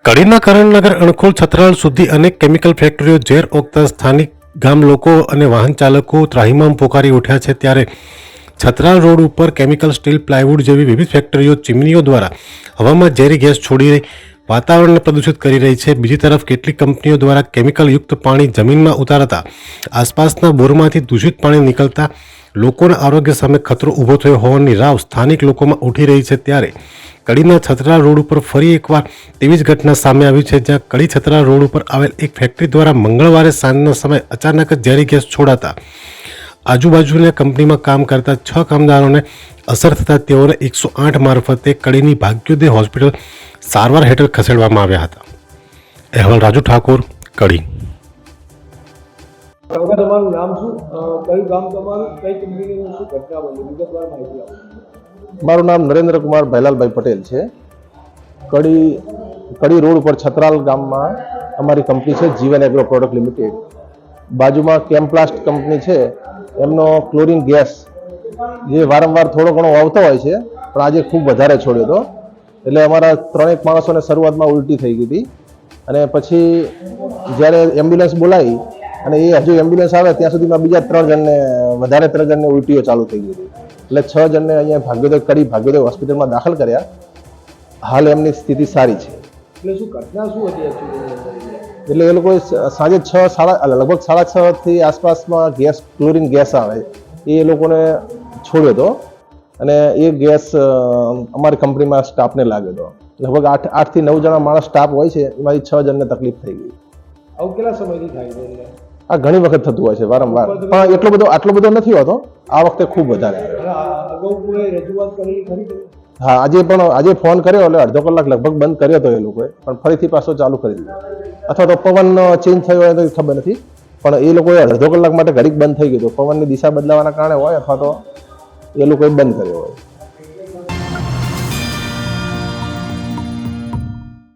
કડીના કરણનગર અણખોલ છત્રાલ સુધી અનેક કેમિકલ ફેક્ટરીઓ ઝેર ઓગતા સ્થાનિક ગામ લોકો અને વાહન ચાલકો ત્રાહિમામ પોકારી ઉઠ્યા છે। ત્યારે છત્રાલ રોડ ઉપર કેમિકલ સ્ટીલ પ્લાયવુડ જેવી વિવિધ ફેક્ટરીઓ ચીમનીઓ દ્વારા હવામાં ઝેરી ગેસ છોડી વાતાવરણને પ્રદૂષિત કરી રહી છે। બીજી તરફ કેટલીક કંપનીઓ દ્વારા કેમિકલ યુક્ત પાણી જમીનમાં ઉતારતા આસપાસના બોરમાંથી દૂષિત પાણી નીકળતા લોકોના આરોગ્ય સામે ખતરો ઊભો થયો હોવાની રાવ સ્થાનિક લોકોમાં ઉઠી રહી છે। ત્યારે કડીના છત્રાલ રોડ ઉપર ફરી એકવાર તેવી જ ઘટના સામે આવી છે, જ્યાં કડી છત્રાલ રોડ ઉપર આવેલ એક ફેક્ટરી દ્વારા મંગળવારે સાંજના સમયે અચાનક જ ઝેરી ગેસ છોડાતા આજુબાજુની કંપનીમાં કામ કરતા 6 કામદારોને અસર થતાં તેઓને 108 મારફતે કડીની ભાગ્યોદય હોસ્પિટલ સારવાર હેઠળ ખસેડવામાં આવ્યા હતા। અહેવાલ રાજુ ઠાકોર, કડી। તમારું નામ શું, કયું ગામ તમારું, કઈ કંપનીની શું ઘટના બની, વિગતવાર માહિતી આપો। મારું નામ નરેન્દ્ર કુમાર ભૈલાલભાઈ પટેલ છે। કડી રોડ ઉપર છત્રાલ ગામમાં અમારી કંપની છે જીવન એગ્રો પ્રોડક્ટ લિમિટેડ। બાજુમાં કેમ્પ્લાસ્ટ કંપની છે, એમનો ક્લોરીન ગેસ જે વારંવાર થોડો ઘણો આવતો હોય છે, પણ આજે ખૂબ વધારે છોડ્યો હતો, એટલે અમારા 3 માણસોને શરૂઆતમાં ઉલટી થઈ ગઈ હતી। અને પછી જ્યારે એમ્બ્યુલન્સ બોલાવી અને એ હજુ એમ્બ્યુલન્સ આવે ત્યાં સુધીમાં બીજા 3 જણને ઉલટીઓ ચાલુ થઈ ગઈ હતી, એટલે 6 જણને અહીંયા કડી ભાગ્યોદય હોસ્પિટલમાં દાખલ કર્યા। હાલ એમની સ્થિતિ સારી છે। એટલે શું ઘટના શું હતી actually? એટલે એ લોકોએ સાંજે લગભગ 6:30 થી આસપાસમાં ક્લોરીન ગેસ આવે એ લોકોને છોડ્યો હતો, અને એ ગેસ અમારી કંપનીમાં સ્ટાફને લાગ્યો હતો। લગભગ 8 થી 9 જણા માણસ સ્ટાફ હોય છે, એમાંથી 6 જણને તકલીફ થઈ ગઈ। આવું કેટલા સમયથી થાય છે? આ ઘણી વખત થતું હોય છે વારંવાર, પણ આટલો બધો નથી હોતો, આ વખતે ખૂબ વધારે। અગાઉ કોઈ રજૂઆત કરેલી ખરી? હા, આજે ફોન કર્યો એટલે અડધો કલાક લગભગ બંધ કર્યો હતો એ લોકોએ, પણ ફરીથી પાછો ચાલુ કરી દીધો, અથવા તો પવન ચેન્જ થયો હોય તો ખબર નથી, પણ એ લોકોએ અડધો કલાક માટે ઘડીક બંધ થઈ ગયો હતો। પવનની દિશા બદલાવાના કારણે હોય, અથવા તો એ લોકોએ બંધ કર્યો હોય।